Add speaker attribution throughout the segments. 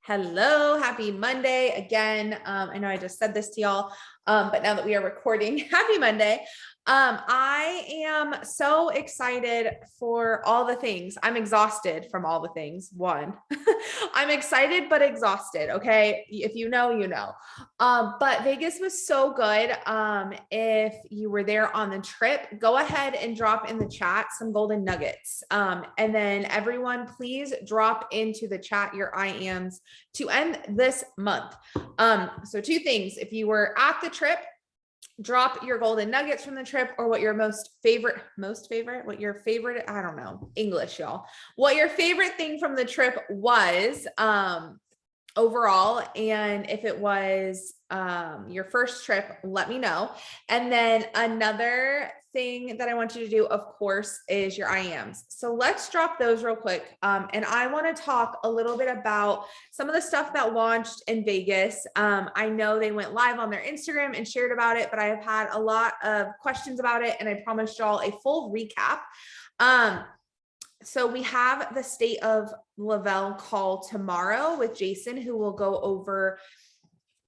Speaker 1: Hello, happy Monday again. I know I just said this to y'all, but now that we are recording, happy Monday. I am so excited for all the things. I'm exhausted from all the things. One, I'm excited but exhausted. Okay, if you know, you know. But Vegas was so good. If you were there on the trip, go ahead and drop in the chat some golden nuggets. And then everyone, please drop into the chat your IAMs to end this month. So two things. If you were at the trip, drop your golden nuggets from the trip, or what your what your favorite, I don't know, English, y'all, what your favorite thing from the trip was, overall. And if it was your first trip, let me know. And then another thing that I want you to do, of course, is your IAMs. So let's drop those real quick. And I want to talk a little bit about some of the stuff that launched in Vegas. I know they went live on their Instagram and shared about it, but I have had a lot of questions about it, and I promised y'all a full recap. So we have the State of Lavelle call tomorrow with Jason, who will go over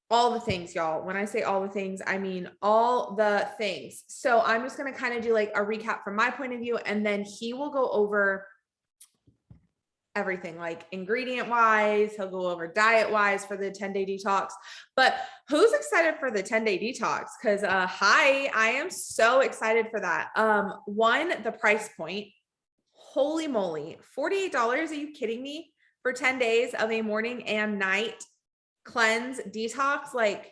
Speaker 1: all the things, y'all. When I say all the things, I mean all the things. So I'm just going to kind of do like a recap from my point of view, and then he will go over everything, like ingredient wise. He'll go over diet wise for the 10-day detox. But who's excited for the 10-day detox? Because I am so excited for that. One, the price point. Holy moly, $48. Are you kidding me? For 10 days of a morning and night cleanse detox? Like,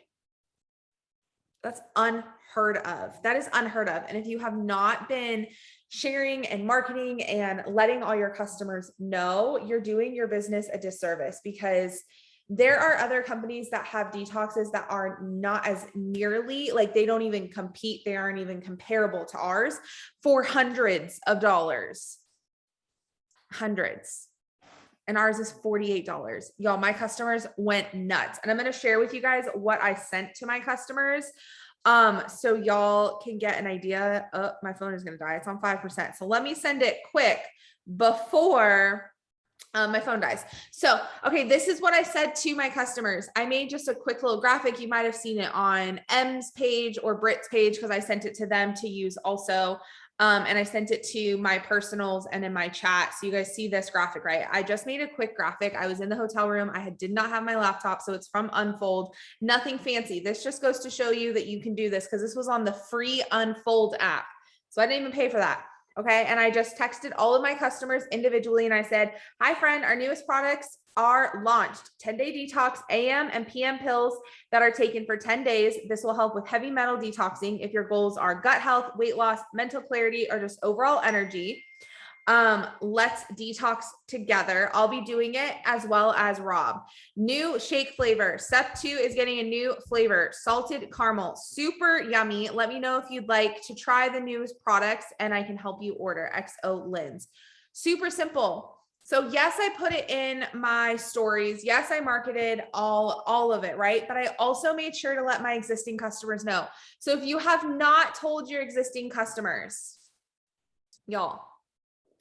Speaker 1: that's unheard of. That is unheard of. And if you have not been sharing and marketing and letting all your customers know, you're doing your business a disservice, because there are other companies that have detoxes that are not as nearly, like, they don't even compete. They aren't even comparable to ours for hundreds of dollars. Hundreds. And ours is $48. Y'all, my customers went nuts. And I'm going to share with you guys what I sent to my customers. So y'all can get an idea. Oh, my phone is going to die. It's on 5%. So let me send it quick before my phone dies. So, okay, this is what I said to my customers. I made just a quick little graphic. You might've seen it on M's page or Britt's page, because I sent it to them to use also. And I sent it to my personals and in my chat. So you guys see this graphic, right? I just made a quick graphic. I was in the hotel room. I did not have my laptop. So it's from Unfold, nothing fancy. This just goes to show you that you can do this, because this was on the free Unfold app. So I didn't even pay for that. Okay. And I just texted all of my customers individually, and I said, hi friend, our newest products are launched. 10-day detox AM and PM pills that are taken for 10 days. This will help with heavy metal detoxing if your goals are gut health, weight loss, mental clarity, or just overall energy. Let's detox together. I'll be doing it as well as Rob. New shake flavor. Step 2 is getting a new flavor, salted caramel, super yummy. Let me know if you'd like to try the newest products, and I can help you order. XO Linz. Super simple. So yes, I put it in my stories. Yes, I marketed all of it, right? But I also made sure to let my existing customers know. So if you have not told your existing customers, y'all,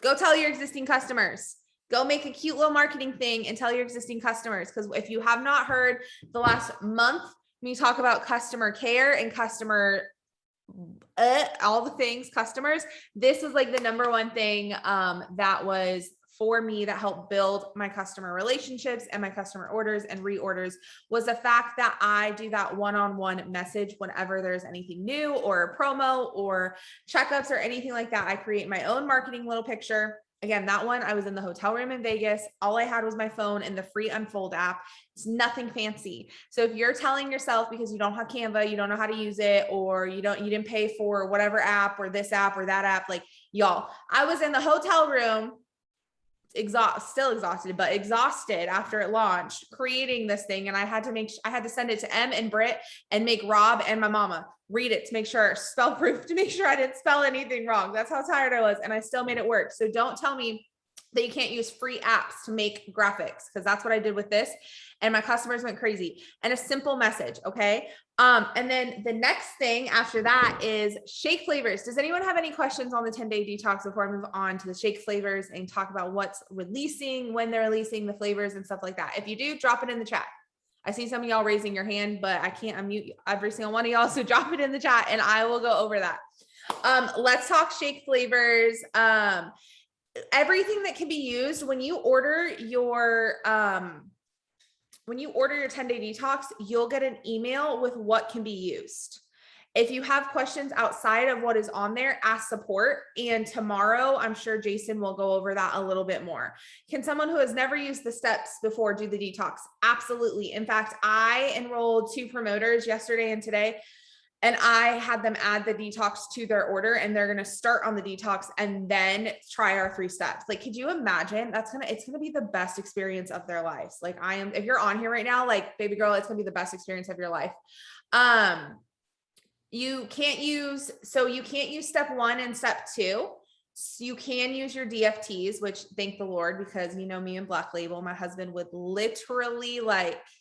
Speaker 1: go tell your existing customers. Go make a cute little marketing thing and tell your existing customers. Because if you have not heard the last month, me talk about customer care and customer, all the things, customers, this was like the number one thing that was for me that helped build my customer relationships and my customer orders and reorders, was the fact that I do that one-on-one message whenever there's anything new or a promo or checkups or anything like that. I create my own marketing little picture. Again, that one, I was in the hotel room in Vegas. All I had was my phone and the free Unfold app. It's nothing fancy. So if you're telling yourself, because you don't have Canva, you don't know how to use it, or you didn't pay for whatever app or this app or that app, like, y'all, I was in the hotel room, still exhausted, but exhausted after it launched, creating this thing. And I had to send it to Em and Britt and make Rob and my mama read it to make sure, spell proof, to make sure I didn't spell anything wrong. That's how tired I was. And I still made it work. So don't tell me that you can't use free apps to make graphics, because that's what I did with this. And my customers went crazy. And a simple message. Okay. And then the next thing after that is shake flavors. Does anyone have any questions on the 10-day detox before I move on to the shake flavors and talk about what's releasing, when they're releasing the flavors and stuff like that? If you do, drop it in the chat. I see some of y'all raising your hand, but I can't unmute every single one of y'all. So drop it in the chat and I will go over that. Let's talk shake flavors. Everything that can be used when you order your 10-day detox, you'll get an email with what can be used. If you have questions outside of what is on there, ask support. And tomorrow, I'm sure Jason will go over that a little bit more. Can someone who has never used the steps before do the detox? Absolutely. In fact, I enrolled 2 promoters yesterday and today, and I had them add the detox to their order, and they're going to start on the detox and then try our 3 steps. Like, could you imagine? It's going to be the best experience of their lives. Like, if you're on here right now, like, baby girl, it's going to be the best experience of your life. You can't use step 1 and step 2. So you can use your DFTs, which thank the Lord, because you know me and Black Label, my husband would literally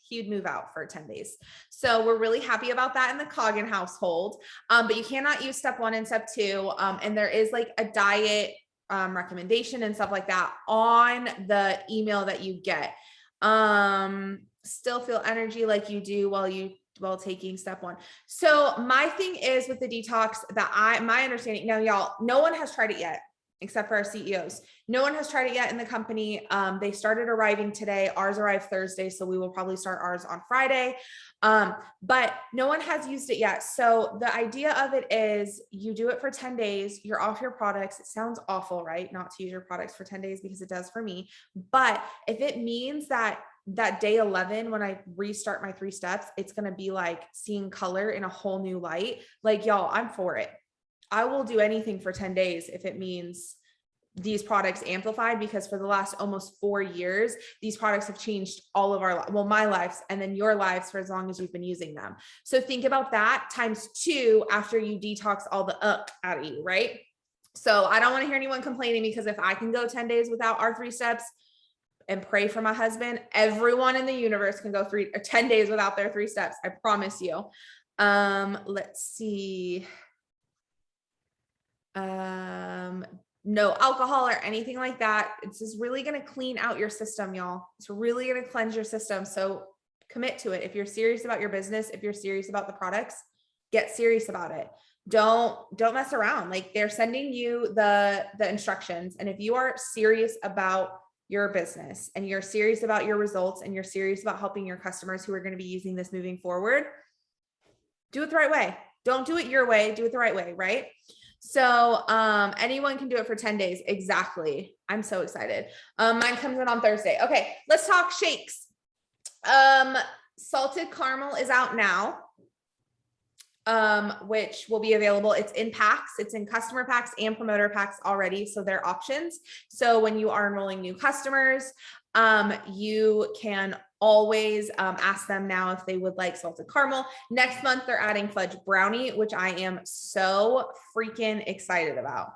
Speaker 1: he'd move out for 10 days. So we're really happy about that in the Coggin household. But you cannot use step 1 and step 2. And there is a diet recommendation and stuff like that on the email that you get. Still feel energy like you do while taking step 1. So my thing is with the detox that my understanding now, y'all, no one has tried it yet except for our CEOs. No one has tried it yet in the company. They started arriving today. Ours arrived Thursday. So we will probably start ours on Friday. But no one has used it yet. So the idea of it is you do it for 10 days. You're off your products. It sounds awful, right? Not to use your products for 10 days because it does for me. But if it means that day 11, when I restart my 3 steps, it's going to be seeing color in a whole new light. Y'all, I'm for it. I will do anything for 10 days if it means these products amplified, because for the last almost 4 years, these products have changed all of my lives, and then your lives for as long as you've been using them. So think about that times 2 after you detox all the out of you, right? So I don't want to hear anyone complaining, because if I can go 10 days without our 3 steps, and pray for my husband, everyone in the universe can go 10 days without their 3 steps. I promise you. Let's see. No alcohol or anything like that. It's just really going to clean out your system, y'all. It's really going to cleanse your system. So commit to it. If you're serious about your business, if you're serious about the products, get serious about it. Don't mess around. They're sending you the instructions. And if you are serious about your business and you're serious about your results and you're serious about helping your customers who are going to be using this moving forward, do it the right way. Don't do it your way. Do it the right way. Right? So, anyone can do it for 10 days. Exactly. I'm so excited. Mine comes in on Thursday. Okay. Let's talk shakes. Salted caramel is out now. Which will be available. It's in packs. It's in customer packs and promoter packs already. So they're options. So when you are enrolling new customers, you can always ask them now if they would like salted caramel. Next month, they're adding Fudge Brownie, which I am so freaking excited about.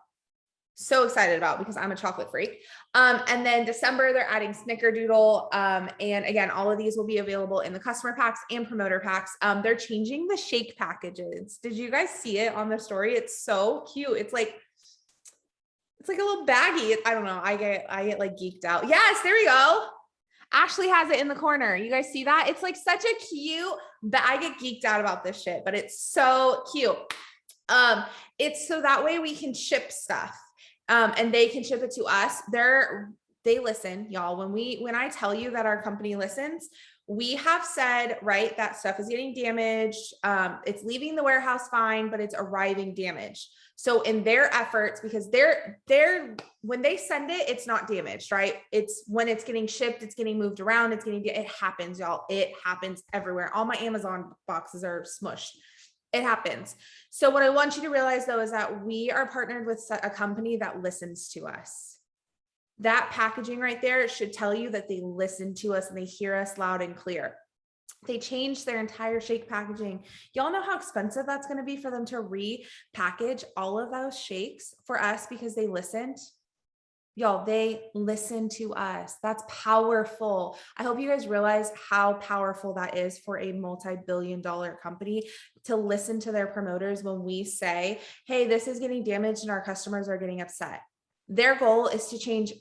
Speaker 1: So excited about, because I'm a chocolate freak. And then December, they're adding Snickerdoodle. And again, all of these will be available in the customer packs and promoter packs. They're changing the shake packages. Did you guys see it on the story? It's so cute. It's like a little baggie. I don't know. I get geeked out. Yes, there we go. Ashley has it in the corner. You guys see that? It's such a cute, I get geeked out about this shit, but it's so cute. It's so that way we can ship stuff. And they can ship it to us. They listen, y'all. When I tell you that our company listens, we have said, right, that stuff is getting damaged. It's leaving the warehouse fine, but it's arriving damaged. So in their efforts, because when they send it, it's not damaged, right? It's when it's getting shipped, it's getting moved around. It happens, y'all. It happens everywhere. All my Amazon boxes are smushed. It happens. So what I want you to realize though, is that we are partnered with a company that listens to us. That packaging right there should tell you that they listen to us and they hear us loud and clear. They changed their entire shake packaging. Y'all know how expensive that's going to be for them to repackage all of those shakes for us because they listened. Y'all, they listen to us. That's powerful. I hope you guys realize how powerful that is for a multi-billion-dollar company to listen to their promoters when we say, hey, this is getting damaged and our customers are getting upset. Their goal is to change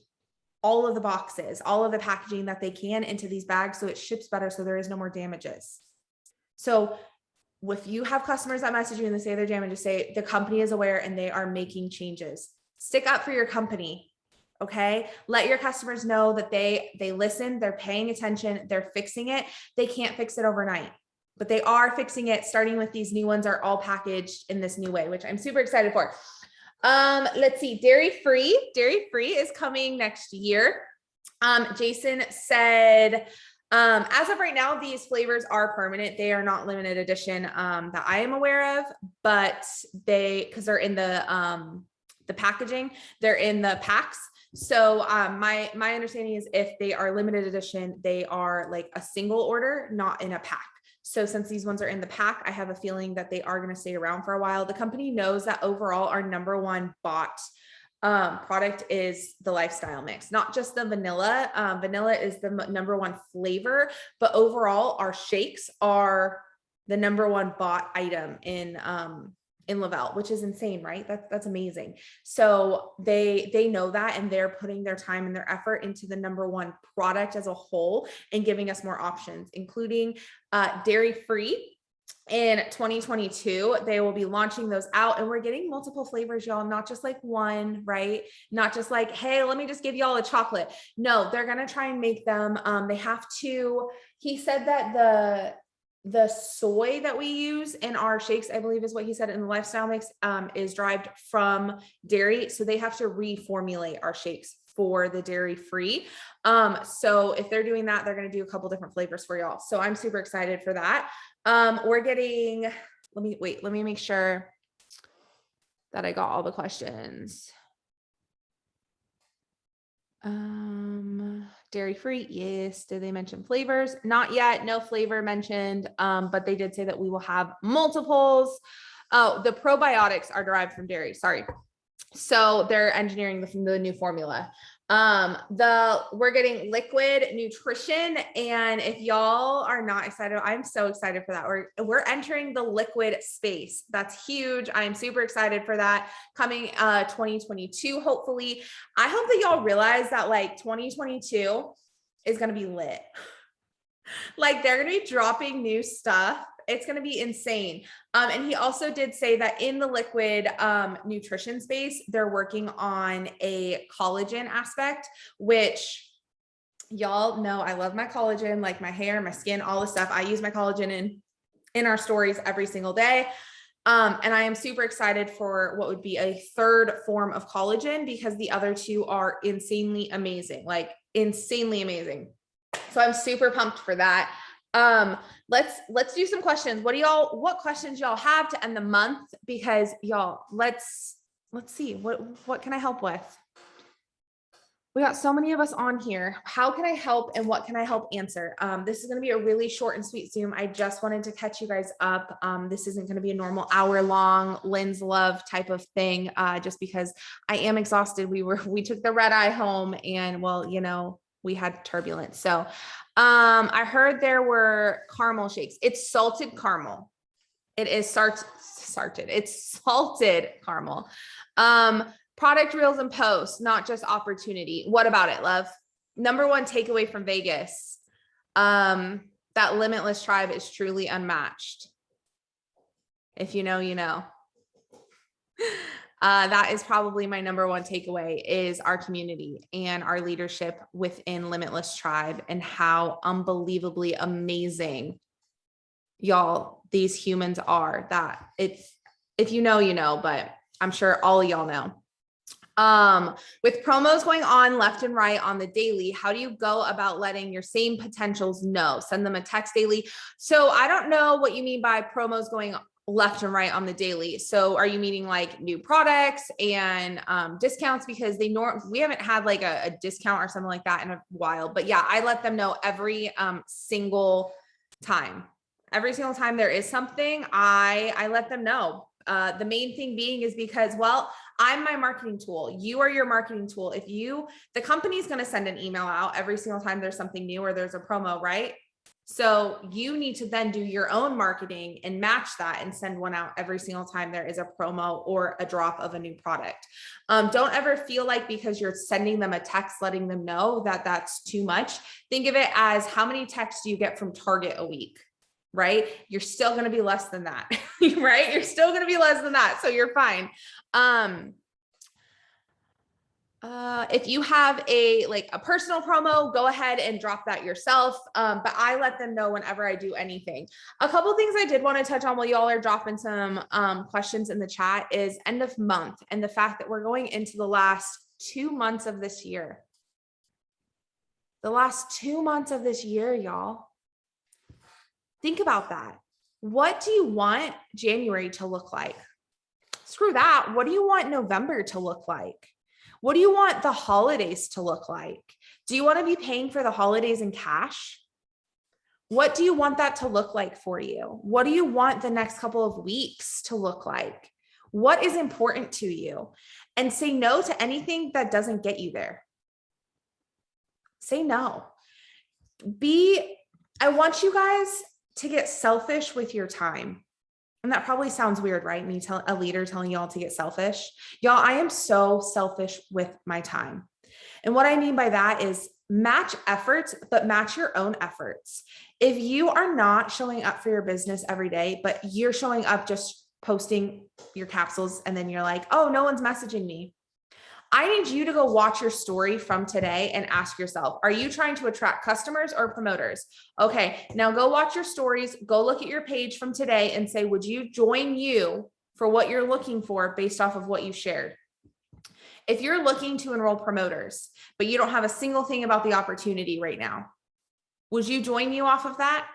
Speaker 1: all of the boxes, all of the packaging that they can into these bags so it ships better so there is no more damages. So if you have customers that message you and they say they're damaged, just say the company is aware and they are making changes. Stick up for your company. Okay. Let your customers know that they listen, they're paying attention, they're fixing it. They can't fix it overnight, but they are fixing it. Starting with these new ones are all packaged in this new way, which I'm super excited for. Let's see. Dairy free is coming next year. Jason said, as of right now, these flavors are permanent. They are not limited edition, that I am aware of, but cause they're in the packaging, they're in the packs. So my understanding is if they are limited edition, they are like a single order, not in a pack. So since these ones are in the pack, I have a feeling that they are going to stay around for a while. The company knows that overall our number one bought product is the lifestyle mix, not just the vanilla. Vanilla is the number one flavor, but overall our shakes are the number one bought item in Lavelle, which is insane, right? That's amazing. So they know that, and they're putting their time and their effort into the number one product as a whole and giving us more options, including dairy free. In 2022, they will be launching those out, and we're getting multiple flavors, y'all, not just like one, right? Not just like, hey, let me just give y'all a chocolate. No, they're going to try and make them, they have to, he said that the soy that we use in our shakes, I believe is what he said in the lifestyle mix, is derived from dairy. So they have to reformulate our shakes for the dairy free. So if they're doing that, they're going to do a couple different flavors for y'all. So I'm super excited for that. We're getting, let me make sure that I got all the questions. Dairy free. Yes. Did they mention flavors? Not yet. No flavor mentioned. But they did say that we will have multiples. Oh, the probiotics are derived from dairy. Sorry. So they're engineering the new formula. We're getting liquid nutrition. And if y'all are not excited, I'm so excited for that. We're entering the liquid space. That's huge. I'm super excited for that coming, 2022. Hopefully, I hope that y'all realize that like 2022 is going to be lit. Like they're going to be dropping new stuff. It's going to be insane. And he also did say that in the liquid nutrition space, they're working on a collagen aspect, which y'all know I love my collagen, like my hair, my skin, all the stuff. I use my collagen in our stories every single day. And I am super excited for what would be a third form of collagen, because the other two are insanely amazing, like insanely amazing. So I'm super pumped for that. Let's do some questions. What questions y'all have to end the month? Because y'all, let's see, what can I help with? We got so many of us on here. How can I help and what can I help answer? This is going to be a really short and sweet Zoom. I just wanted to catch you guys up. This isn't going to be a normal hour-long Lynn's Love type of thing, just because I am exhausted. We took the red eye home, and well, you know, we had turbulence. So I heard there were caramel shakes. It's salted caramel. It is salted. It's salted caramel. Product reels and posts, not just opportunity. What about it, love? Number one takeaway from Vegas. That limitless tribe is truly unmatched. If you know, you know. That is probably my number one takeaway, is our community and our leadership within Limitless Tribe, and how unbelievably amazing y'all, these humans are. That if you know, you know, but I'm sure all of y'all know. With promos going on left and right on the daily, how do you go about letting your same potentials know? Send them a text daily. So I don't know what you mean by promos going left and right on the daily. So are you meaning like new products and discounts? Because we haven't had like a discount or something like that in a while. But yeah, I let them know every single time. Every single time there is something, I let them know. The main thing being is because, well, I'm my marketing tool. You are your marketing tool. The company's going to send an email out every single time there's something new or there's a promo, right? So you need to then do your own marketing and match that and send one out every single time there is a promo or a drop of a new product. Don't ever feel like because you're sending them a text, letting them know that that's too much. Think of it as how many texts do you get from Target a week, right? You're still going to be less than that, right? You're still going to be less than that. So you're fine. If you have a personal promo, go ahead and drop that yourself. But I let them know whenever I do anything. A couple of things I did want to touch on while y'all are dropping some questions in the chat is end of month and the fact that we're going into the last 2 months of this year. The last 2 months of this year, y'all. Think about that. What do you want January to look like? Screw that. What do you want November to look like? What do you want the holidays to look like? Do you want to be paying for the holidays in cash? What do you want that to look like for you? What do you want the next couple of weeks to look like? What is important to you? And say no to anything that doesn't get you there. Say no. I want you guys to get selfish with your time. And that probably sounds weird, right? Me a leader telling y'all to get selfish. Y'all, I am so selfish with my time. And what I mean by that is match efforts, but match your own efforts. If you are not showing up for your business every day, but you're showing up just posting your capsules and then you're like, oh, no one's messaging me. I need you to go watch your story from today and ask yourself, are you trying to attract customers or promoters? Okay, now go watch your stories, go look at your page from today and say, would you join you for what you're looking for based off of what you shared? If you're looking to enroll promoters, but you don't have a single thing about the opportunity right now, would you join you off of that?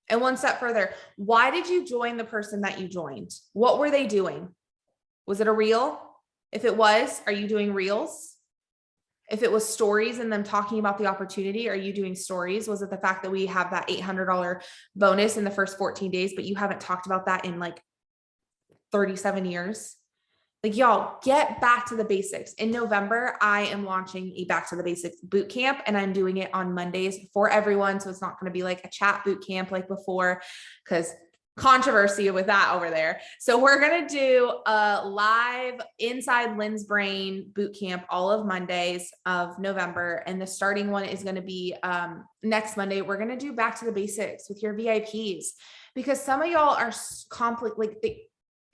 Speaker 1: And one step further, why did you join the person that you joined? What were they doing? Was it a reel? If it was, are you doing reels? If it was stories and them talking about the opportunity, are you doing stories? Was it the fact that we have that $800 bonus in the first 14 days, but you haven't talked about that in like 37 years? Like, y'all, get back to the basics. In November, I am launching a Back to the Basics boot camp, and I'm doing it on Mondays for everyone. So it's not going to be like a chat boot camp like before, because controversy with that over there. So we're going to do a live inside Lynn's brain boot camp all of Mondays of November. And the starting one is going to be next Monday. We're going to do Back to the Basics with your VIPs, because some of y'all are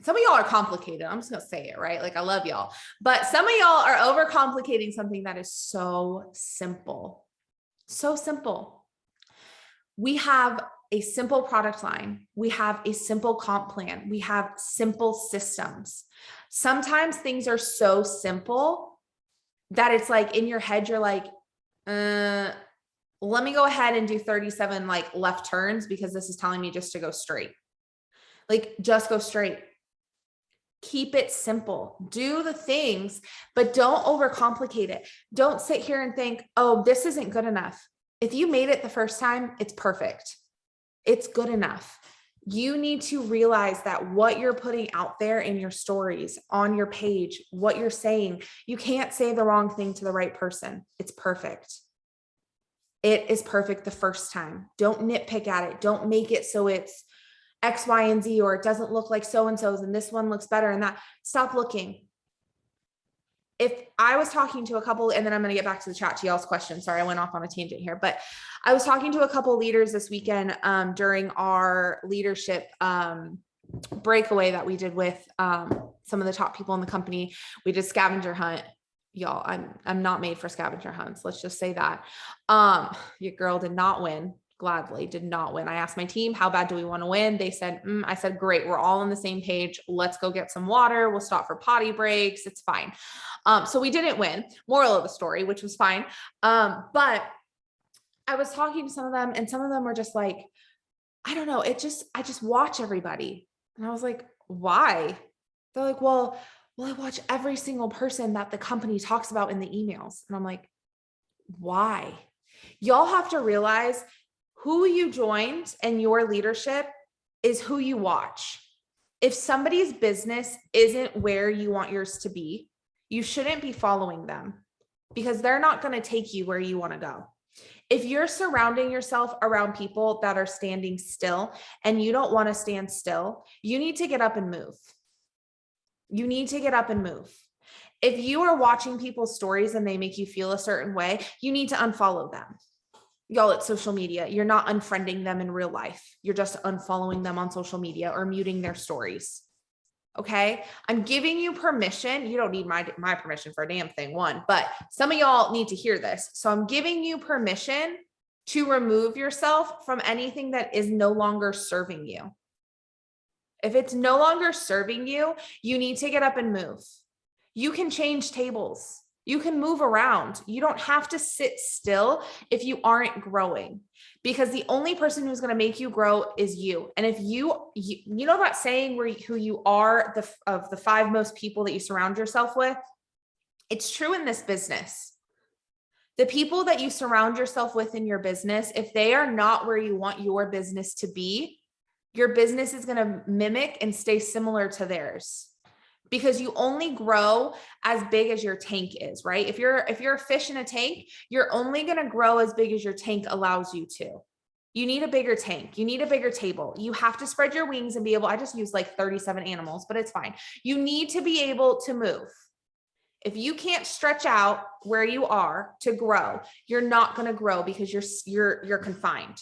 Speaker 1: some of y'all are complicated. I'm just going to say it, right? Like, I love y'all, but some of y'all are overcomplicating something that is so simple. So simple. We have a simple product line. We have a simple comp plan. We have simple systems. Sometimes things are so simple that it's like in your head, you're like, let me go ahead and do 37 like left turns because this is telling me just to go straight. Like, just go straight. Keep it simple. Do the things, but don't overcomplicate it. Don't sit here and think, oh, this isn't good enough. If you made it the first time, it's perfect. It's good enough. You need to realize that what you're putting out there in your stories, on your page, what you're saying, you can't say the wrong thing to the right person. It's perfect. It is perfect the first time. Don't nitpick at it. Don't make it so it's X, Y, and Z, or it doesn't look like so-and-so's and this one looks better and that. Stop looking. If I was talking to a couple, and then I'm going to get back to the chat to y'all's questions. Sorry, I went off on a tangent here, but I was talking to a couple leaders this weekend during our leadership breakaway that we did with some of the top people in the company. We did scavenger hunt. Y'all, I'm not made for scavenger hunts. Let's just say that. Your girl did not win. Gladly did not win. I asked my team, how bad do we want to win? They said, I said, great. We're all on the same page. Let's go get some water. We'll stop for potty breaks. It's fine. So we didn't win. Moral of the story, which was fine. But I was talking to some of them, and some of them were just like, I don't know. I just watch everybody. And I was like, why? They're like, well, I watch every single person that the company talks about in the emails. And I'm like, why? Y'all have to realize who you joined and your leadership is who you watch. If somebody's business isn't where you want yours to be, you shouldn't be following them because they're not going to take you where you want to go. If you're surrounding yourself around people that are standing still and you don't want to stand still, you need to get up and move. You need to get up and move. If you are watching people's stories and they make you feel a certain way, you need to unfollow them. Y'all, it's social media. You're not unfriending them in real life. You're just unfollowing them on social media or muting their stories. Okay. I'm giving you permission. You don't need my permission for a damn thing, one, but some of y'all need to hear this. So I'm giving you permission to remove yourself from anything that is no longer serving you. If it's no longer serving you, you need to get up and move. You can change tables. You can move around. You don't have to sit still if you aren't growing, because the only person who's going to make you grow is you. And if you know that saying who you are, of the 5 most people that you surround yourself with, it's true in this business. The people that you surround yourself with in your business, if they are not where you want your business to be, your business is going to mimic and stay similar to theirs. Because you only grow as big as your tank is, right? If you're a fish in a tank, you're only going to grow as big as your tank allows you to. You need a bigger tank. You need a bigger table. You have to spread your wings and be able, I just use like 37 animals, but it's fine. You need to be able to move. If you can't stretch out where you are to grow, you're not going to grow because you're confined.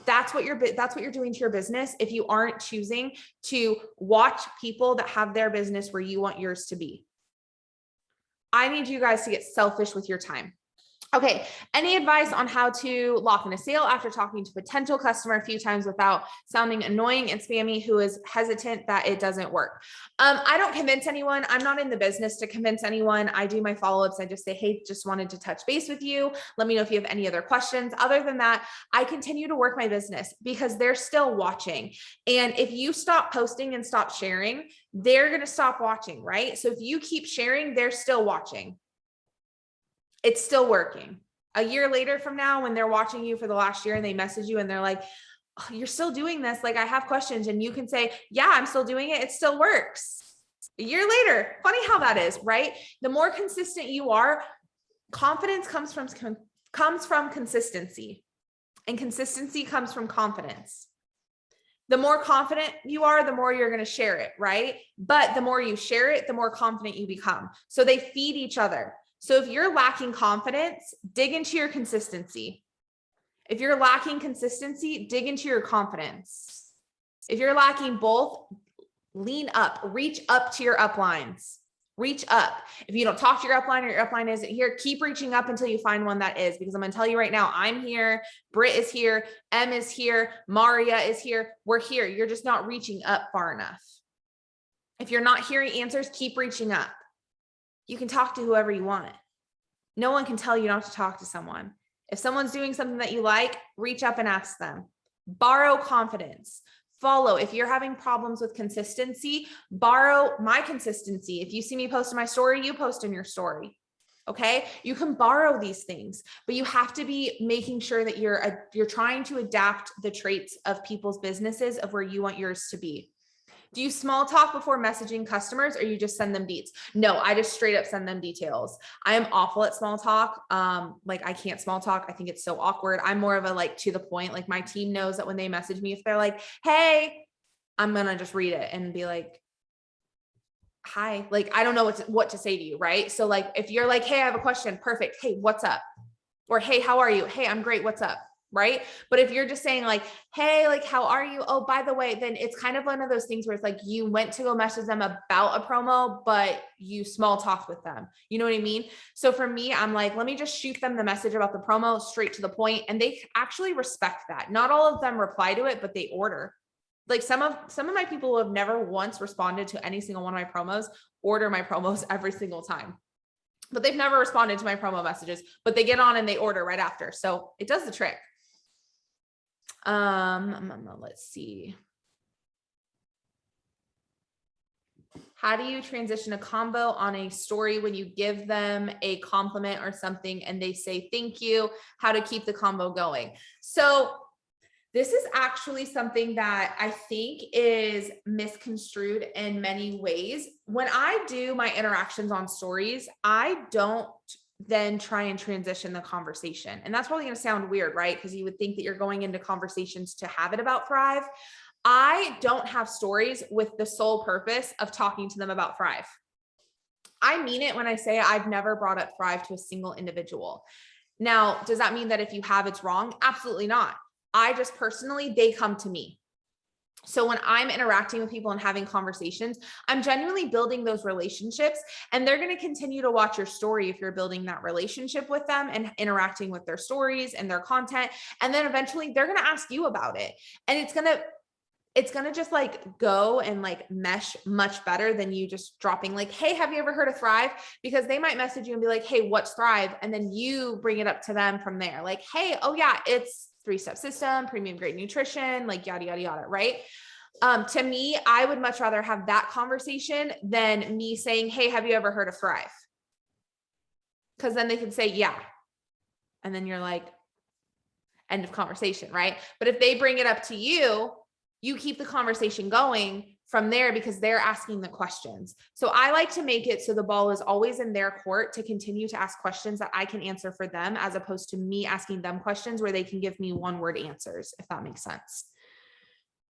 Speaker 1: That's what you're doing to your business if you aren't choosing to watch people that have their business where you want yours to be. I need you guys to get selfish with your time. Okay. Any advice on how to lock in a sale after talking to a potential customer a few times without sounding annoying and spammy who is hesitant that it doesn't work? I don't convince anyone. I'm not in the business to convince anyone. I do my follow-ups. I just say, hey, just wanted to touch base with you. Let me know if you have any other questions. Other than that, I continue to work my business because they're still watching. And if you stop posting and stop sharing, they're going to stop watching, right? So if you keep sharing, they're still watching. It's still working. A year later from now, when they're watching you for the last year and they message you and they're like, oh, you're still doing this. Like, I have questions. And you can say, yeah, I'm still doing it. It still works. A year later, funny how that is, right? The more consistent you are, confidence comes from consistency, and consistency comes from confidence. The more confident you are, the more you're going to share it, right? But the more you share it, the more confident you become. So they feed each other. So if you're lacking confidence, dig into your consistency. If you're lacking consistency, dig into your confidence. If you're lacking both, lean up, reach up to your uplines. Reach up. If you don't talk to your upline or your upline isn't here, keep reaching up until you find one that is, because I'm going to tell you right now, I'm here, Britt is here, Em is here, Maria is here. We're here. You're just not reaching up far enough. If you're not hearing answers, keep reaching up. You can talk to whoever you want. No one can tell you not to talk to someone. If someone's doing something that you like, reach up and ask them. Borrow confidence. Follow. If you're having problems with consistency, borrow my consistency. If you see me post in my story, you post in your story. Okay. You can borrow these things, but you have to be making sure that you're trying to adapt the traits of people's businesses of where you want yours to be. Do you small talk before messaging customers, or you just send them deets? No, I just straight up send them details. I am awful at small talk. Like, I can't small talk. I think it's so awkward. I'm more of a, like, to the point. Like, my team knows that when they message me, if they're like, hey, I'm going to just read it and be like, hi, like, I don't know what to say to you. Right. So like, if you're like, hey, I have a question. Perfect. Hey, what's up? Or, hey, how are you? Hey, I'm great. What's up? Right. But if you're just saying like, hey, like, how are you? Oh, by the way, then it's kind of one of those things where it's like, you went to go message them about a promo, but you small talked with them. You know what I mean? So for me, I'm like, let me just shoot them the message about the promo straight to the point. And they actually respect that. Not all of them reply to it, but they order. Like, some of my people who have never once responded to any single one of my promos order my promos every single time. But they've never responded to my promo messages, but they get on and they order right after. So it does the trick. Let's see. How do you transition a combo on a story when you give them a compliment or something and they say thank you? How to keep the combo going? So This is actually something that I think is misconstrued in many ways. When I do my interactions on stories, I don't then try and transition the conversation. And that's probably going to sound weird, right? Because you would think that you're going into conversations to have it about Thrive. I don't have stories with the sole purpose of talking to them about Thrive. I mean it when I say I've never brought up Thrive to a single individual. Now, does that mean that if you have, it's wrong? Absolutely not. I just personally, they come to me. So when I'm interacting with people and having conversations, I'm genuinely building those relationships, and they're going to continue to watch your story if you're building that relationship with them and interacting with their stories and their content. And then eventually they're going to ask you about it. And it's going to just like go and like mesh much better than you just dropping like, hey, have you ever heard of Thrive? Because they might message you and be like, hey, what's Thrive? And then you bring it up to them from there. Like, hey, oh yeah, it's 3-step system, premium grade nutrition, like yada, yada, yada. Right. To me, I would much rather have that conversation than me saying, hey, have you ever heard of Thrive? Because then they can say, yeah. And then you're like, end of conversation. Right. But if they bring it up to you, you keep the conversation going from there because they're asking the questions. So I like to make it so the ball is always in their court to continue to ask questions that I can answer for them, as opposed to me asking them questions where they can give me one-word answers, if that makes sense.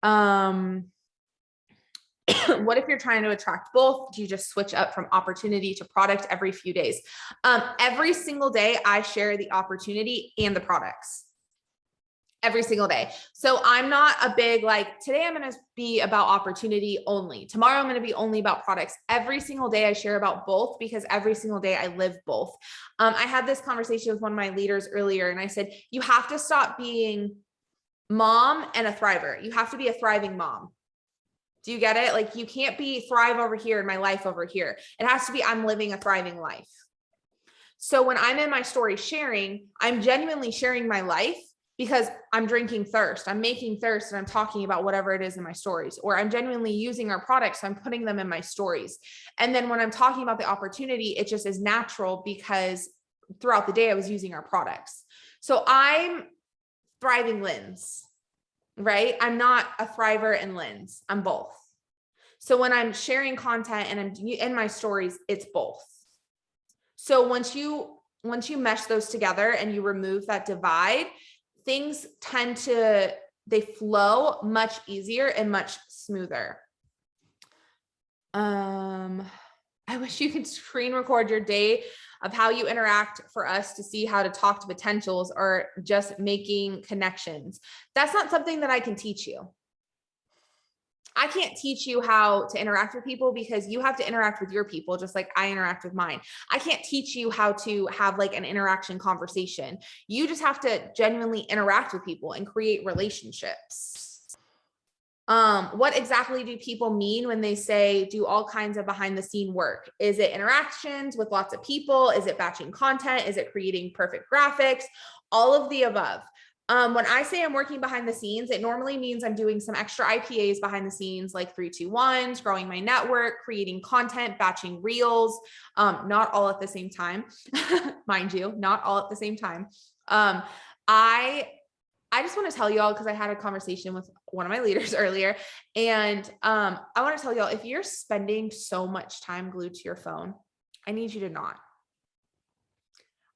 Speaker 1: What if you're trying to attract both? Do you just switch up from opportunity to product every few days? Every single day I share the opportunity and the products. Every single day. So I'm not a big, like, today I'm going to be about opportunity only. Tomorrow I'm going to be only about products. Every single day I share about both, because every single day I live both. I had this conversation with one of my leaders earlier, and I said, you have to stop being mom and a thriver. You have to be a thriving mom. Do you get it? Like, you can't be thrive over here and my life over here. It has to be, I'm living a thriving life. So when I'm in my story sharing, I'm genuinely sharing my life, because I'm drinking thirst, I'm making thirst, and I'm talking about whatever it is in my stories, or I'm genuinely using our products, so I'm putting them in my stories. And then when I'm talking about the opportunity, it just is natural because throughout the day I was using our products. So I'm thriving lens, right? I'm not a thriver and lens. I'm both. So when I'm sharing content and I'm in my stories, it's both. So once you mesh those together and you remove that divide, things they flow much easier and much smoother. I wish you could screen record your day of how you interact for us to see how to talk to potentials or just making connections. That's not something that I can teach you. I can't teach you how to interact with people, because you have to interact with your people just like I interact with mine. I can't teach you how to have like an interaction conversation. You just have to genuinely interact with people and create relationships. What exactly do people mean when they say do all kinds of behind the scene work? Is it interactions with lots of people? Is it batching content? Is it creating perfect graphics? All of the above. When I say I'm working behind the scenes, it normally means I'm doing some extra IPAs behind the scenes, like 3-2-1s, growing my network, creating content, batching reels, not all at the same time, mind you, not all at the same time. I just want to tell y'all, because I had a conversation with one of my leaders earlier, and I want to tell y'all, if you're spending so much time glued to your phone, I need you to not.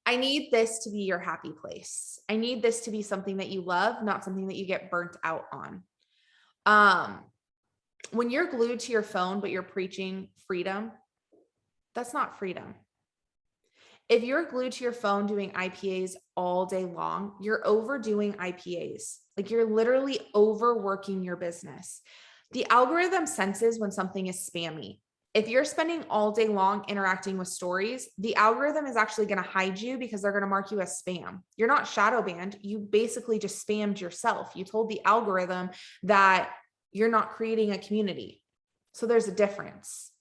Speaker 1: I need this to be your happy place. I need this to be something that you love, not something that you get burnt out on. When you're glued to your phone, but you're preaching freedom, that's not freedom. If you're glued to your phone doing IPAs all day long, you're overdoing IPAs. Like, you're literally overworking your business. The algorithm senses when something is spammy. If you're spending all day long interacting with stories, the algorithm is actually going to hide you, because they're going to mark you as spam. You're not shadow banned. You basically just spammed yourself. You told the algorithm that you're not creating a community. So there's a difference.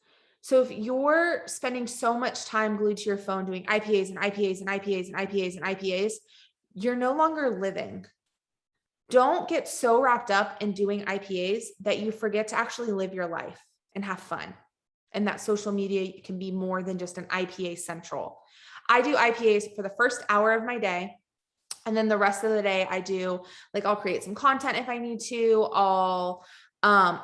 Speaker 1: So if you're spending so much time glued to your phone doing IPAs and IPAs and IPAs and IPAs and IPAs, you're no longer living. Don't get so wrapped up in doing IPAs that you forget to actually live your life and have fun. And that social media can be more than just an IPA central. I do IPAs for the first hour of my day. And then the rest of the day I do, like, I'll create some content if I need to. I'll, I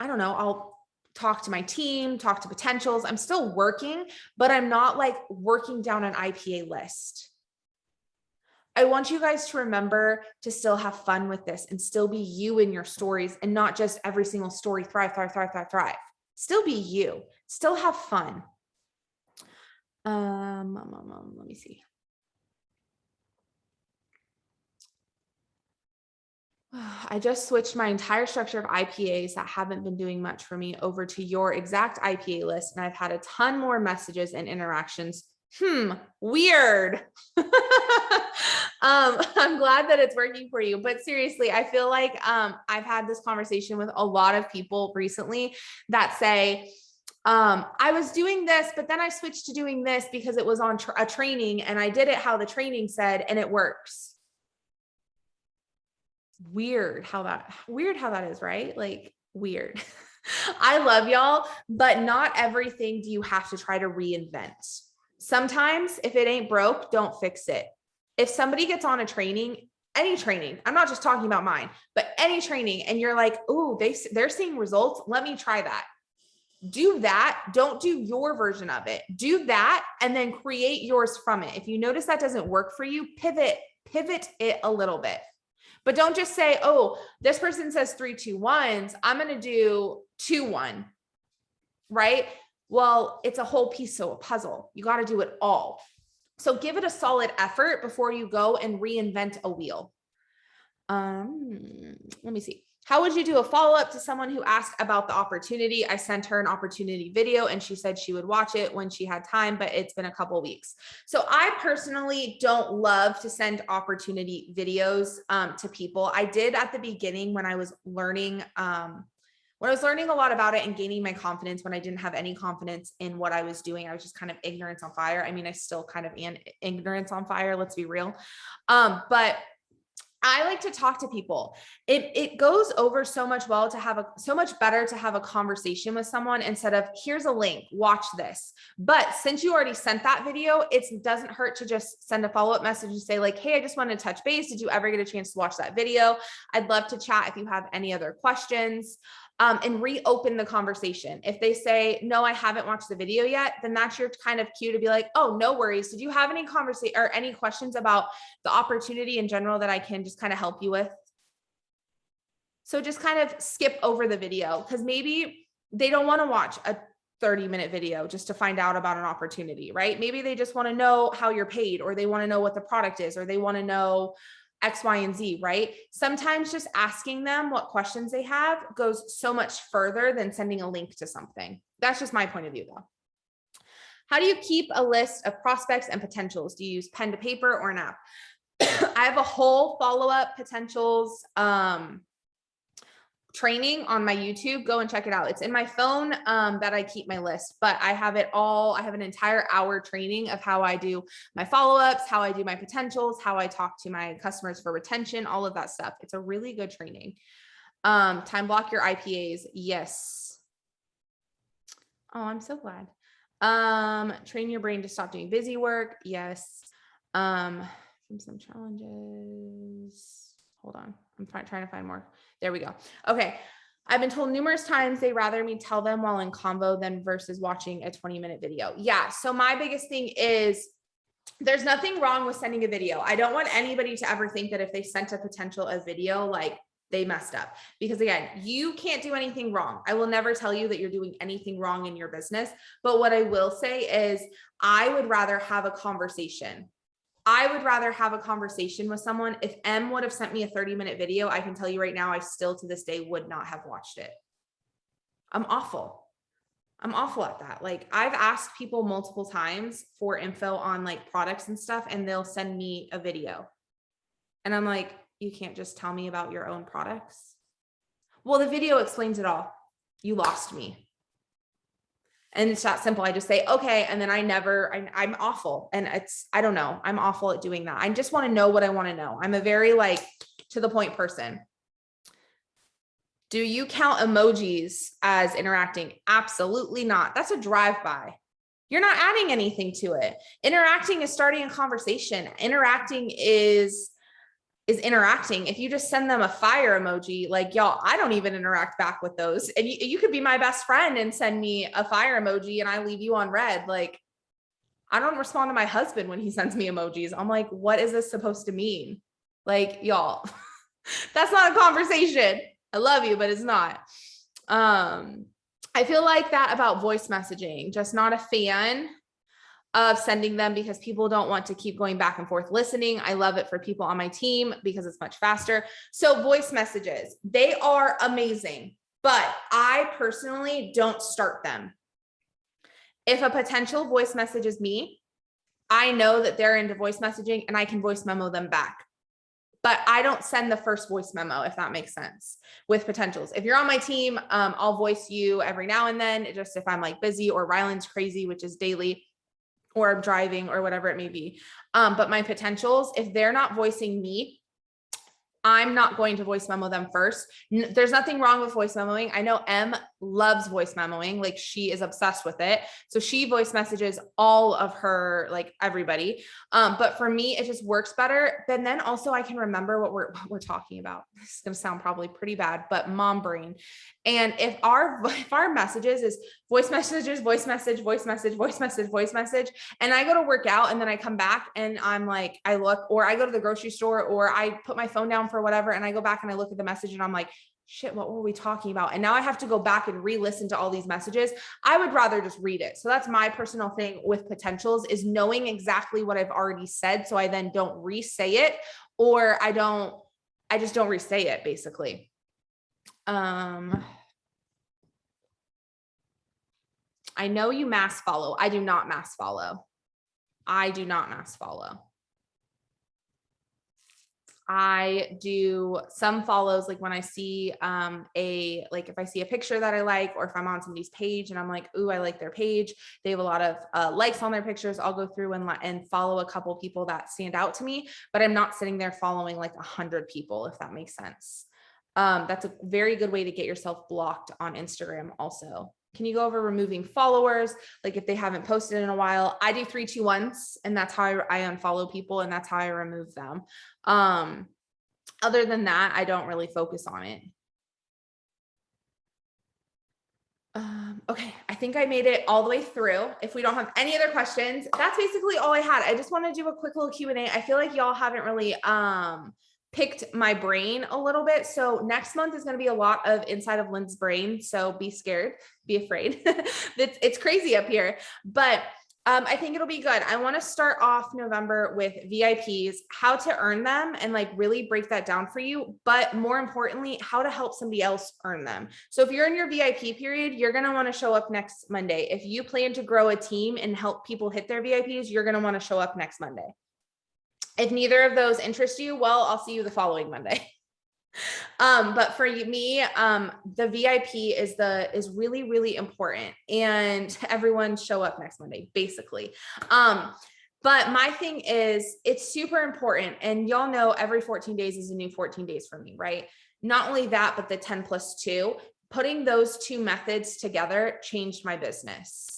Speaker 1: don't know, I'll talk to my team, talk to potentials. I'm still working, but I'm not like working down an IPA list. I want you guys to remember to still have fun with this and still be you in your stories and not just every single story thrive, thrive, thrive, thrive, thrive. Still be you, still have fun. Let me see. I just switched my entire structure of IPAs that haven't been doing much for me over to your exact IPA list. And I've had a ton more messages and interactions. Weird. I'm glad that it's working for you, but seriously, I feel like, I've had this conversation with a lot of people recently that say, I was doing this, but then I switched to doing this because it was on a training and I did it how the training said, and it works. Weird how that is, right? Like, weird. I love y'all, but not everything do you have to try to reinvent. Sometimes if it ain't broke, don't fix it. If somebody gets on a training, any training, I'm not just talking about mine, but any training, and you're like, oh, they're seeing results, let me try that. Do that. Don't do your version of it. Do that and then create yours from it. If you notice that doesn't work for you, pivot it a little bit. But don't just say, oh, this person says 3, 2, 1s. I'm going to do 2, 1, right? Well, it's a whole piece of a puzzle. You got to do it all. So give it a solid effort before you go and reinvent a wheel. Let me see. How would you do a follow-up to someone who asked about the opportunity? I sent her an opportunity video and she said she would watch it when she had time, but it's been a couple of weeks. So I personally don't love to send opportunity videos to people. I did at the beginning when I was learning, a lot about it and gaining my confidence when I didn't have any confidence in what I was doing. I was just kind of ignorance on fire. I mean, I still kind of am ignorance on fire. Let's be real. But I like to talk to people. It goes over so much so much better to have a conversation with someone instead of, here's a link, watch this. But since you already sent that video, it doesn't hurt to just send a follow-up message and say like, hey, I just wanted to touch base. Did you ever get a chance to watch that video? I'd love to chat if you have any other questions. And reopen the conversation. If they say, no, I haven't watched the video yet, then that's your kind of cue to be like, oh, no worries. Did you have any conversation or any questions about the opportunity in general that I can just kind of help you with? So just kind of skip over the video because maybe they don't want to watch a 30-minute video just to find out about an opportunity, right? Maybe they just want to know how you're paid, or they want to know what the product is, or they want to know X, Y, and Z, right? Sometimes just asking them what questions they have goes so much further than sending a link to something. That's just my point of view though. How do you keep a list of prospects and potentials? Do you use pen to paper or an app? I have a whole follow-up potentials training on my YouTube. Go and check it out. It's in my phone that I keep my list, but I have it all. I have an entire hour training of how I do my follow-ups, how I do my potentials, how I talk to my customers for retention, all of that stuff. It's a really good training. Time block your IPAs. Yes. Oh, I'm so glad. Train your brain to stop doing busy work. Yes. From some challenges. Hold on. I'm trying to find more. There we go. Okay. I've been told numerous times they rather me tell them while in convo than versus watching a 20-minute video. Yeah. So my biggest thing is there's nothing wrong with sending a video. I don't want anybody to ever think that if they sent a potential a video, like they messed up, because again, you can't do anything wrong. I will never tell you that you're doing anything wrong in your business. But what I will say is I would rather have a conversation. I would rather have a conversation with someone. If M would have sent me a 30-minute video, I can tell you right now, I still to this day would not have watched it. I'm awful at that. Like I've asked people multiple times for info on like products and stuff, and they'll send me a video. And I'm like, you can't just tell me about your own products. Well, the video explains it all. You lost me. And it's that simple. I just say, okay. And then I'm awful. And I don't know. I'm awful at doing that. I just want to know what I want to know. I'm a very like to the point person. Do you count emojis as interacting? Absolutely not. That's a drive-by. You're not adding anything to it. Interacting is starting a conversation. Interacting is interacting. If you just send them a fire emoji, like y'all, I don't even interact back with those. And you could be my best friend and send me a fire emoji and I leave you on red. Like, I don't respond to my husband when he sends me emojis. I'm like, what is this supposed to mean? Like, y'all, that's not a conversation. I love you, but it's not. I feel like that about voice messaging, just not a fan of sending them because people don't want to keep going back and forth listening. I love it for people on my team because it's much faster. So voice messages, they are amazing, but I personally don't start them. If a potential voice messages me, I know that they're into voice messaging and I can voice memo them back. But I don't send the first voice memo, if that makes sense, with potentials. If you're on my team, I'll voice you every now and then, just if I'm like busy or Ryland's crazy, which is daily, or I'm driving or whatever it may be. But my potentials, if they're not voicing me, I'm not going to voice memo them first. There's nothing wrong with voice memoing. I know Em loves voice memoing. Like she is obsessed with it. So she voice messages all of her, like everybody. But for me, it just works better. But then also I can remember what we're talking about. This is going to sound probably pretty bad, but mom brain. And if our messages is voice messages, voice message, voice message, voice message, voice message, and I go to work out and then I come back and I'm like, I look, or I go to the grocery store or I put my phone down for whatever. And I go back and I look at the message and I'm like, shit, what were we talking about? And now I have to go back and re-listen to all these messages. I would rather just read it. So that's my personal thing with potentials, is knowing exactly what I've already said. So I then don't re-say it, or I just don't re-say it basically. I know you mass follow. I do not mass follow. I do some follows, like when I see if I see a picture that I like, or if I'm on somebody's page and I'm like, ooh, I like their page, they have a lot of likes on their pictures, I'll go through and follow a couple people that stand out to me, but I'm not sitting there following like 100 people, if that makes sense. That's a very good way to get yourself blocked on Instagram also. Can you go over removing followers? Like if they haven't posted in a while, I do 3, 2, 1s, and that's how I unfollow people, and that's how I remove them. Other than that, I don't really focus on it. Okay, I think I made it all the way through. If we don't have any other questions, that's basically all I had. I just want to do a quick little Q&A. I feel like y'all haven't really picked my brain a little bit. So next month is going to be a lot of inside of Lynn's brain. So be scared, be afraid. It's crazy up here, but I think it'll be good. I want to start off November with VIPs, how to earn them and like really break that down for you. But more importantly, how to help somebody else earn them. So if you're in your VIP period, you're going to want to show up next Monday. If you plan to grow a team and help people hit their VIPs, you're going to want to show up next Monday. If neither of those interest you, well, I'll see you the following Monday. But for me, the VIP is really, really important, and everyone show up next Monday, basically. But my thing is, it's super important. And y'all know every 14 days is a new 14 days for me, right? Not only that, but the 10+2, putting those two methods together changed my business.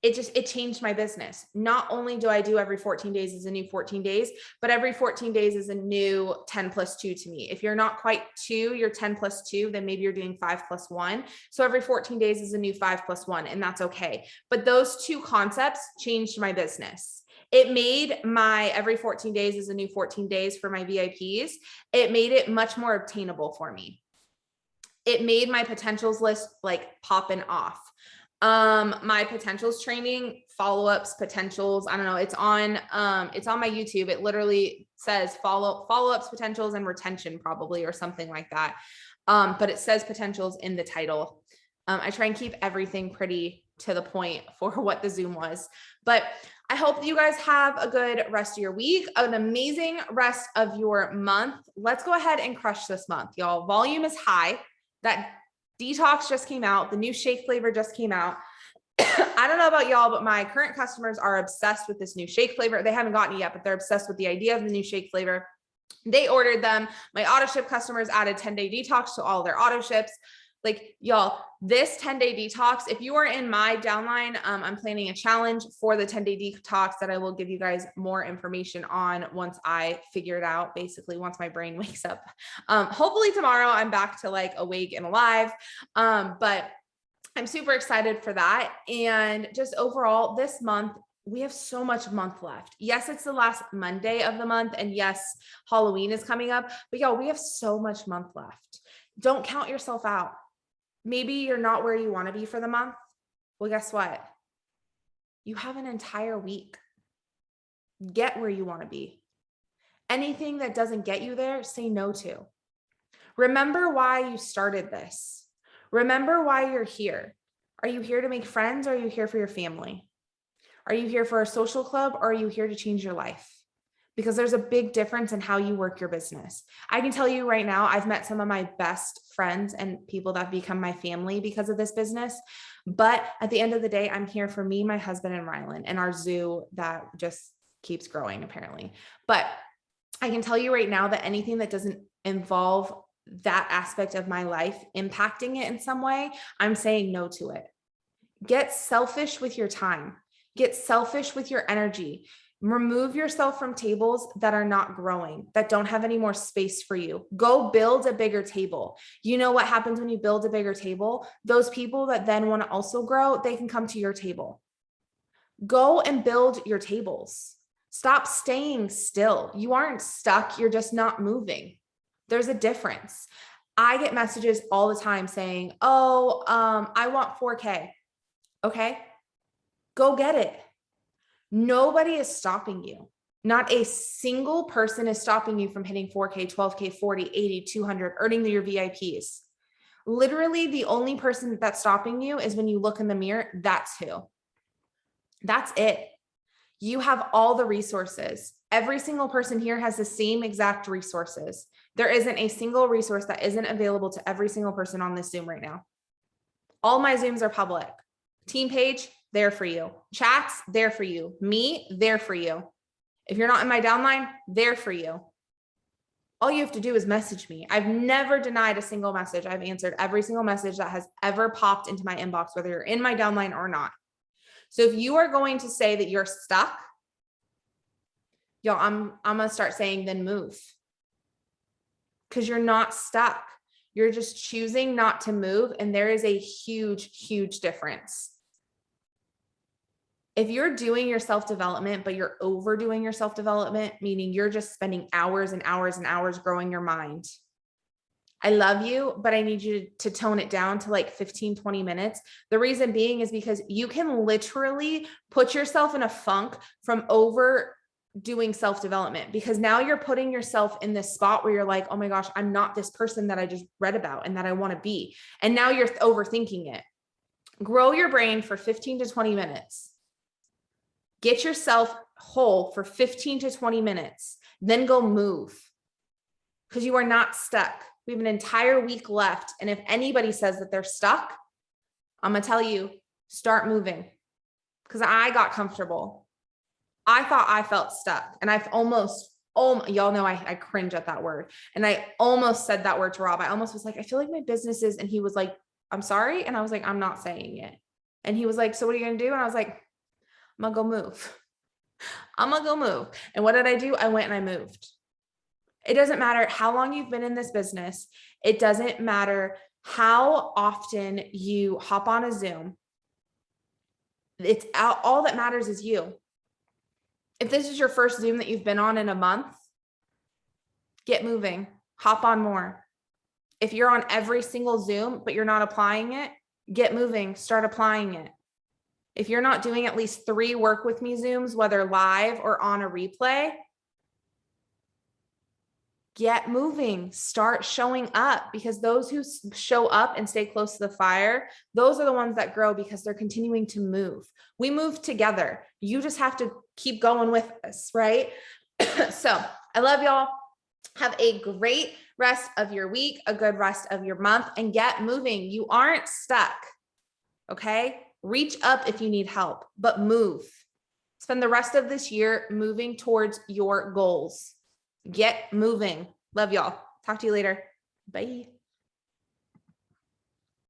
Speaker 1: It changed my business. Not only do I do every 14 days is a new 14 days, but every 14 days is a new 10+2 to me. If you're not quite 2, you're 10+2, then maybe you're doing 5+1. So every 14 days is a new 5+1, and that's okay. But those two concepts changed my business. It made my every 14 days is a new 14 days for my VIPs. It made it much more obtainable for me. It made my potentials list like popping off. My potentials training, follow-ups, potentials, I don't know. It's on my YouTube. It literally says follow-ups, potentials, and retention probably, or something like that. But it says potentials in the title. I try and keep everything pretty to the point for what the Zoom was, but I hope you guys have a good rest of your week, an amazing rest of your month. Let's go ahead and crush this month, y'all. Volume is high. That Detox just came out. The new shake flavor just came out. I don't know about y'all, but my current customers are obsessed with this new shake flavor. They haven't gotten it yet, but they're obsessed with the idea of the new shake flavor. They ordered them. My auto ship customers added 10-day detox to all their auto ships. Like y'all, this 10-day detox, if you are in my downline, I'm planning a challenge for the 10-day detox that I will give you guys more information on once I figure it out, basically once my brain wakes up. Hopefully tomorrow I'm back to like awake and alive. But I'm super excited for that. And just overall this month, we have so much month left. Yes, it's the last Monday of the month. And yes, Halloween is coming up, but y'all, we have so much month left. Don't count yourself out. Maybe you're not where you want to be for the month. Well, guess what? You have an entire week. Get where you want to be. Anything that doesn't get you there, say no to. Remember why you started this. Remember why you're here. Are you here to make friends or are you here for your family? Are you here for a social club or are you here to change your life? Because there's a big difference in how you work your business. I can tell you right now, I've met some of my best friends and people that have become my family because of this business. But at the end of the day, I'm here for me, my husband, and Rylan, and our zoo that just keeps growing apparently. But I can tell you right now that anything that doesn't involve that aspect of my life impacting it in some way, I'm saying no to it. Get selfish with your time. Get selfish with your energy. Remove yourself from tables that are not growing, that don't have any more space for you. Go build a bigger table. You know what happens when you build a bigger table? Those people that then want to also grow, they can come to your table. Go and build your tables. Stop staying still. You aren't stuck. You're just not moving. There's a difference. I get messages all the time saying, oh, I want 4K. Okay, go get it. Nobody is stopping you. Not a single person is stopping you from hitting 4K, 12K, 40, 80, 200, earning your VIPs. Literally, the only person that's stopping you is when you look in the mirror. That's who. That's it. You have all the resources. Every single person here has the same exact resources. There isn't a single resource that isn't available to every single person on this Zoom right now. All my Zooms are public. Team page, there for you. Chats, there for you. Me, there for you. If you're not in my downline, there for you. All you have to do is message me. I've never denied a single message. I've answered every single message that has ever popped into my inbox, whether you're in my downline or not. So if you are going to say that you're stuck, y'all, I'm going to start saying then move. Because you're not stuck. You're just choosing not to move. And there is a huge, huge difference. If you're doing your self-development, but you're overdoing your self-development, meaning you're just spending hours and hours and hours growing your mind. I love you, but I need you to tone it down to like 15, 20 minutes. The reason being is because you can literally put yourself in a funk from overdoing self-development, because now you're putting yourself in this spot where you're like, oh my gosh, I'm not this person that I just read about and that I want to be. And now you're overthinking it. Grow your brain for 15 to 20 minutes. Get yourself whole for 15 to 20 minutes, then go move, because you are not stuck. We have an entire week left. And if anybody says that they're stuck, I'm going to tell you, start moving, because I got comfortable. I thought I felt stuck, and I've almost, y'all know I cringe at that word. And I almost said that word to Rob. I almost was like, I feel like my business is, and he was like, I'm sorry. And I was like, I'm not saying it. And he was like, so what are you going to do? And I was like, I'm going to go move. I'm going to go move. And what did I do? I went and I moved. It doesn't matter how long you've been in this business. It doesn't matter how often you hop on a Zoom. It's all that matters is you. If this is your first Zoom that you've been on in a month, get moving, hop on more. If you're on every single Zoom, but you're not applying it, get moving, start applying it. If you're not doing at least 3 work with me Zooms, whether live or on a replay, get moving, start showing up, because those who show up and stay close to the fire, those are the ones that grow because they're continuing to move. We move together. You just have to keep going with us, right? So I love y'all. Have a great rest of your week, a good rest of your month, and get moving. You aren't stuck. Okay? Reach up if you need help, but move. Spend the rest of this year moving towards your goals. Get moving. Love y'all. Talk to you later. Bye.